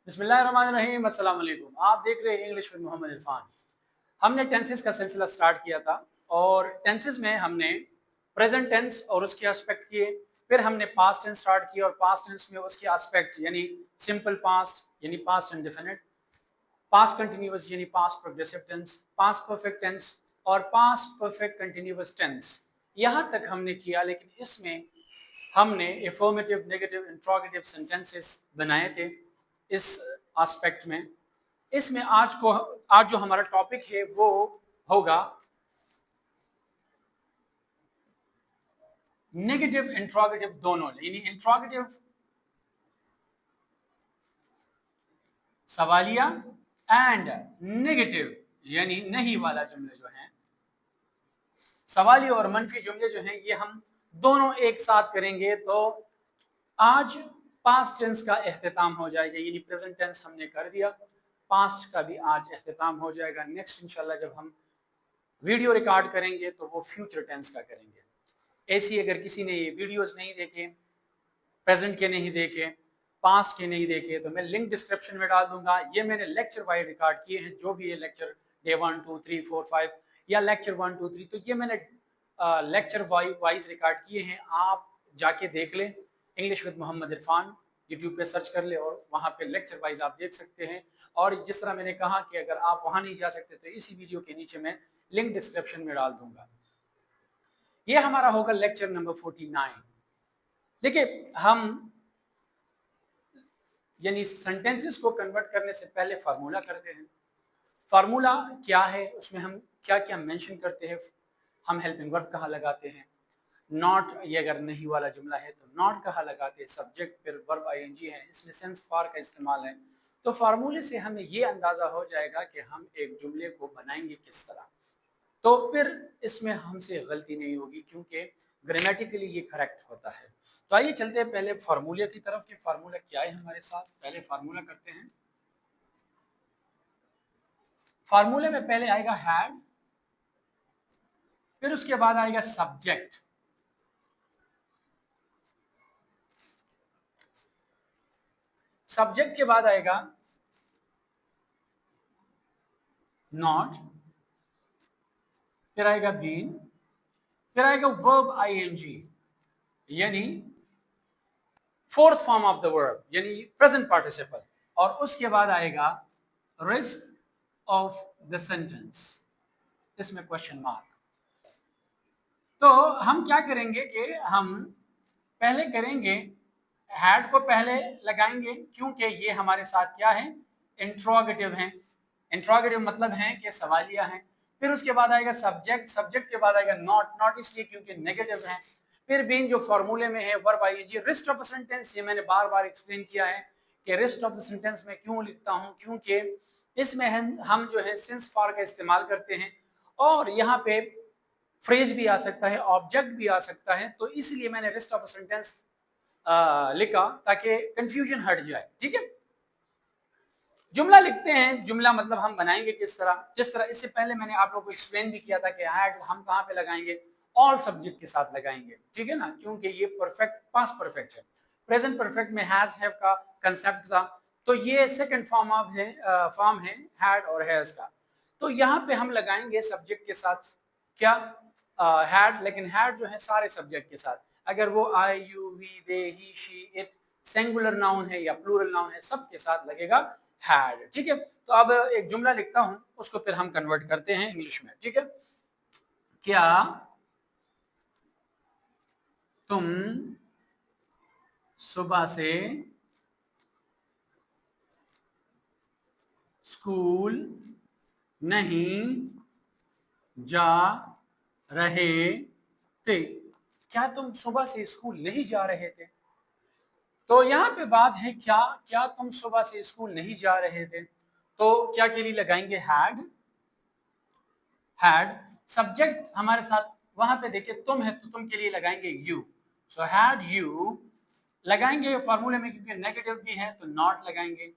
बिस्मिल्लाहिर्रहमानिर्रहीम, अस्सलाम वालेकुम। आप देख रहे हैं इंग्लिश विद मोहम्मद इरफान। हमने टेंसेस का सिलसिला स्टार्ट किया था और टेंसेस में हमने प्रेजेंट टेंस और उसके एस्पेक्ट किए, फिर हमने पास्ट टेंस स्टार्ट किया और पास्ट टेंस में उसके एस्पेक्ट यानी सिंपल पास्ट यानी पास्ट इंडेफिनिट, पास्ट कंटिन्यूअस यानी past progressive tense, past perfect tense और पास्ट परफेक्ट कंटिन्यूअस टेंस, यहाँ तक हमने किया। लेकिन इसमें हमने एफर्मेटिव, नेगेटिव, इंट्रोगेटिव सेंटेंसेस बनाए थे इस एस्पेक्ट में। इसमें आज जो हमारा टॉपिक है वो होगा नेगेटिव इंट्रोगेटिव दोनों, यानी इंट्रोगेटिव सवालिया एंड नेगेटिव यानी नहीं वाला जुमले जो हैं, सवालिया और मनफी जुमले जो हैं, ये हम दोनों एक साथ करेंगे। तो आज पास्ट टेंस का एख्तिताम हो जाएगा, यानी प्रेजेंट टेंस हमने कर दिया, पास्ट का भी आज एख्तिताम हो जाएगा। नेक्स्ट इंशाल्लाह जब हम वीडियो रिकॉर्ड करेंगे तो वो फ्यूचर टेंस का करेंगे। ऐसी अगर किसी ने ये वीडियोस नहीं देखे, प्रेजेंट के नहीं देखे, पास्ट के नहीं देखे, तो मैं लिंक डिस्क्रिप्शन में डाल दूंगा। ये मैंने लेक्चर वाइज रिकॉर्ड किए हैं, जो भी ये लेक्चर डे 1 2 3 4 5 या लेक्चर 1 2 3, तो ये मैंने लेक्चर वाइज रिकॉर्ड किए हैं। आप जाके देख लें, English with Mohammad Irfan YouTube पे सर्च कर ले और वहाँ पे लेक्चर वाइज आप देख सकते हैं। और जिस तरह मैंने कहा कि अगर आप वहाँ नहीं जा सकते तो इसी वीडियो के नीचे मैं लिंक डिस्क्रिप्शन में डाल दूंगा। ये हमारा होगा लेक्चर नंबर 49। देखिए, हम यानी सेंटेंसेस को कन्वर्ट करने से पहले फार्मूला करते हैं। फार्मूला क्या है, उसमें हम क्या क्या मेंशन करते हैं, हम हेल्पिंग वर्ब कहाँ लगाते हैं, नॉट, ये अगर नहीं वाला जुमला है तो नॉट कहाँ लगाते हैं, सब्जेक्ट फिर वर्ब आईएनजी है, इसमें सेंस फॉर का इस्तेमाल है। तो फार्मूले से हमें ये अंदाजा हो जाएगा कि हम एक जुमले को बनाएंगे किस तरह, तो फिर इसमें हमसे गलती नहीं होगी क्योंकि ग्रामेटिकली ये करेक्ट होता है। तो आइए चलते हैं पहले फार्मूले की तरफ कि फार्मूला क्या है हमारे साथ। पहले फार्मूला करते हैं। फार्मूले में पहले आएगा हैड, फिर उसके बाद आएगा सब्जेक्ट, सब्जेक्ट के बाद आएगा नॉट, फिर आएगा बीन, फिर आएगा वर्ब आईएनजी यानी fourth form of the verb यानी प्रेजेंट पार्टिसिपल, और उसके बाद आएगा रेस्ट ऑफ द सेंटेंस, इसमें क्वेश्चन मार्क। तो हम क्या करेंगे कि हम पहले करेंगे हैड को पहले लगाएंगे क्योंकि ये हमारे साथ क्या है, इंट्रोगेटिव है। इंट्रोगेटिव मतलब है कि सवालिया है। फिर उसके बाद आएगा सब्जेक्ट, सब्जेक्ट के बाद आएगा नॉट, नॉट इसलिए क्योंकि नेगेटिव है। फिर बीन जो फॉर्मूले में है verb ING. Rest of sentence, ये मैंने बार बार एक्सप्लेन किया है कि रेस्ट ऑफ द सेंटेंस में क्यों लिखता हूं, क्योंकि इसमें हम जो है सिंस फॉर का इस्तेमाल करते हैं और यहाँ पे फ्रेज भी आ सकता है, ऑब्जेक्ट भी आ सकता है, तो इसलिए मैंने रेस्ट ऑफ सेंटेंस लिखा ताकि कंफ्यूजन हट जाए। ठीक है, जुमला लिखते हैं। जुमला मतलब हम बनाएंगे किस तरह, जिस तरह इससे पहले मैंने आप लोगों को एक्सप्लेन भी किया था कि हैड हम कहाँ पे लगाएंगे, ऑल सब्जेक्ट के साथ लगाएंगे। ठीक है ना, क्योंकि ये परफेक्ट पास्ट परफेक्ट है। प्रेजेंट परफेक्ट में हैज हैव का कंसेप्ट था, तो ये सेकंड फॉर्म है हैड और हैज का। तो यहाँ पे हम लगाएंगे सब्जेक्ट के साथ क्या, हैड, लेकिन हैड जो है सारे सब्जेक्ट के साथ। अगर वो I you we they he she it singular noun है या प्लूरल नाउन है, सबके साथ लगेगा हैड। ठीक है, तो अब एक जुमला लिखता हूं, उसको फिर हम कन्वर्ट करते हैं इंग्लिश में। ठीक है, क्या तुम सुबह से स्कूल नहीं जा रहे थे? क्या तुम सुबह से स्कूल नहीं जा रहे थे? तो यहाँ पे बात है क्या, क्या तुम सुबह से स्कूल नहीं जा रहे थे, तो क्या के लिए लगाएंगे हैड। हैड सब्जेक्ट हमारे साथ वहां पे देखिए तुम है तो तुम के लिए लगाएंगे यू, सो हैड यू लगाएंगे फार्मूले में, क्योंकि नेगेटिव भी है तो नॉट लगाएंगे।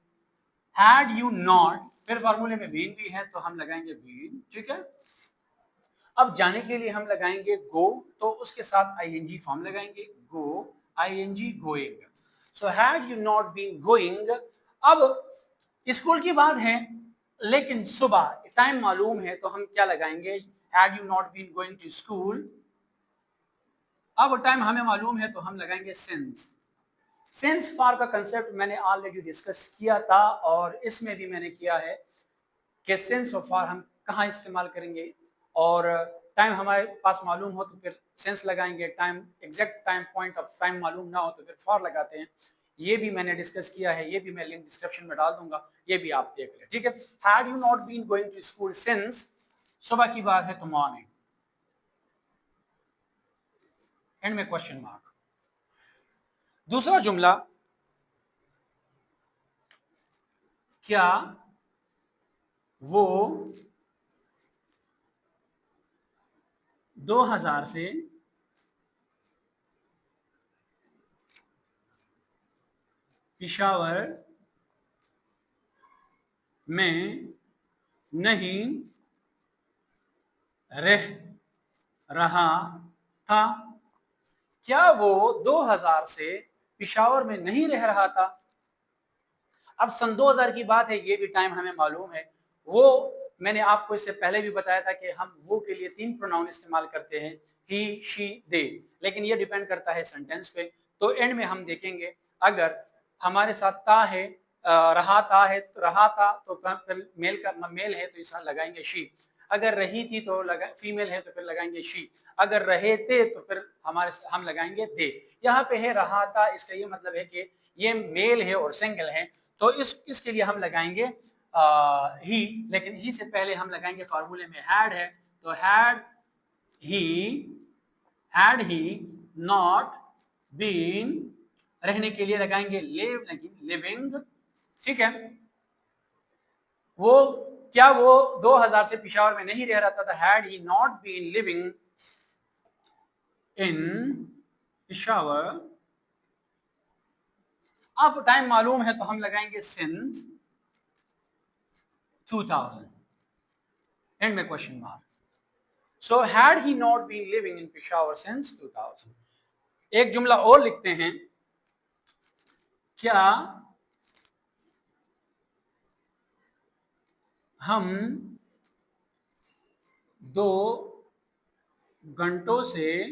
हैड यू नॉट, फिर फार्मूले में बीन भी है तो हम लगाएंगे बीन। ठीक है, अब जाने के लिए हम लगाएंगे गो, तो उसके साथ आईएनजी फॉर्म लगाएंगे, go I N G going. So had you not been going, अब स्कूल की बात है, लेकिन सुबह टाइम मालूम है तो हम क्या लगाएंगे, had you not been going to school. अब टाइम हमें मालूम है तो हम लगाएंगे सिंस। सिंस फॉर का कंसेप्ट मैंने ऑलरेडी डिस्कस किया था और इसमें भी मैंने किया है कि सिंस और फॉर हम कहाँ इस्तेमाल करेंगे, और टाइम हमारे पास मालूम हो तो फिर सेंस लगाएंगे, time exact time point of time मालूम ना हो तो फिर फॉर लगाते हैं। ये भी मैंने डिस्कस किया है, ये भी मैं लिंक डिस्क्रिप्शन में डाल दूंगा, ये भी आप देख लें, ठीक है। Had you not been going to school since, सुबह की बात है तो मॉर्निंग, एंड में क्वेश्चन मार्क। दूसरा जुमला, क्या वो 2000 से पेशावर में नहीं रह रहा था। क्या वो 2000 से पेशावर में नहीं रह रहा था। अब सन 2000 की बात है, ये भी टाइम हमें मालूम है। वो मैंने आपको इससे पहले भी बताया था कि हम वो के लिए 3 प्रोनाउन इस्तेमाल करते हैं, ही, शी, दे, लेकिन ये डिपेंड करता है सेंटेंस पे। तो एंड में हम देखेंगे, अगर हमारे साथ ता है, रहा था है तो रहा था तो फिर मेल है तो इस लगाएंगे शी। अगर रही थी तो फीमेल है तो फिर लगाएंगे शी। अगर रहे थे तो फिर हम लगाएंगे दे। यहाँ पे है रहा था, इसका ये मतलब है कि ये मेल है और सिंगल है, तो इसके लिए हम लगाएंगे ही, लेकिन ही से पहले हम लगाएंगे फार्मूले में हैड है, तो हैड ही नॉट बीन, रहने के लिए लगाएंगे लिव, लिविंग, ठीक है। वो क्या वो 2000 से पेशावर में नहीं रह रहा था, had he not been living in Peshawar. अब टाइम मालूम है तो हम लगाएंगे सिंस 2000, एंड में question mark. So had he not been living in Peshawar since 2000। एक जुमला और लिखते हैं, क्या हम 2 घंटों से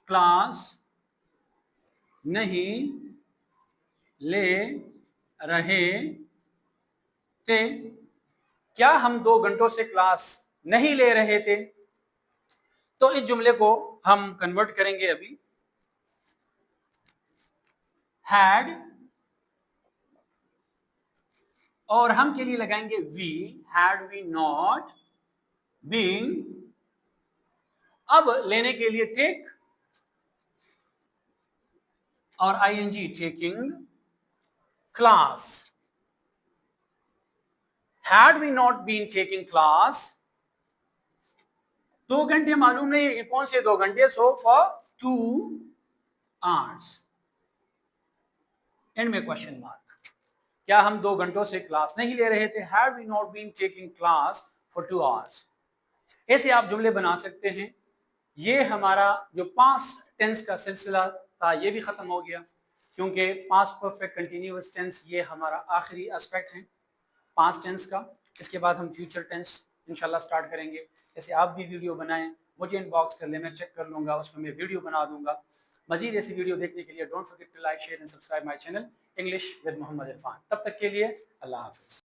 क्लास नहीं ले रहे थे। क्या हम 2 घंटों से क्लास नहीं ले रहे थे। तो इस जुमले को हम कन्वर्ट करेंगे अभी, हैड और हम के लिए लगाएंगे we, had we not been. अब लेने के लिए टेक और ING, taking class. Had we not been taking class, 2 घंटे मालूम नहीं कौन से 2 घंटे, सो फॉर 2 hours, एंड में क्वेश्चन मार्क। क्या हम 2 घंटों से क्लास नहीं ले रहे थे, had we not been taking class for 2 hours। ऐसे आप जुमले बना सकते हैं। ये हमारा जो पास्ट टेंस का सिलसिला था ये भी खत्म हो गया, क्योंकि पास्ट परफेक्ट कंटिन्यूअस टेंस ये हमारा आखिरी एस्पेक्ट है पास्ट टेंस का। इसके बाद हम फ्यूचर टेंस इंशाल्लाह स्टार्ट करेंगे। ऐसे आप भी वीडियो बनाएं, मुझे इनबॉक्स कर लें, मैं चेक कर लूँगा, उसमें मैं वीडियो बना दूंगा। मजीद ऐसी वीडियो देखने के लिए don't forget to like, share and subscribe my channel English with Mohammad Irfan. तब तक के लिए अल्लाह हाफिज़।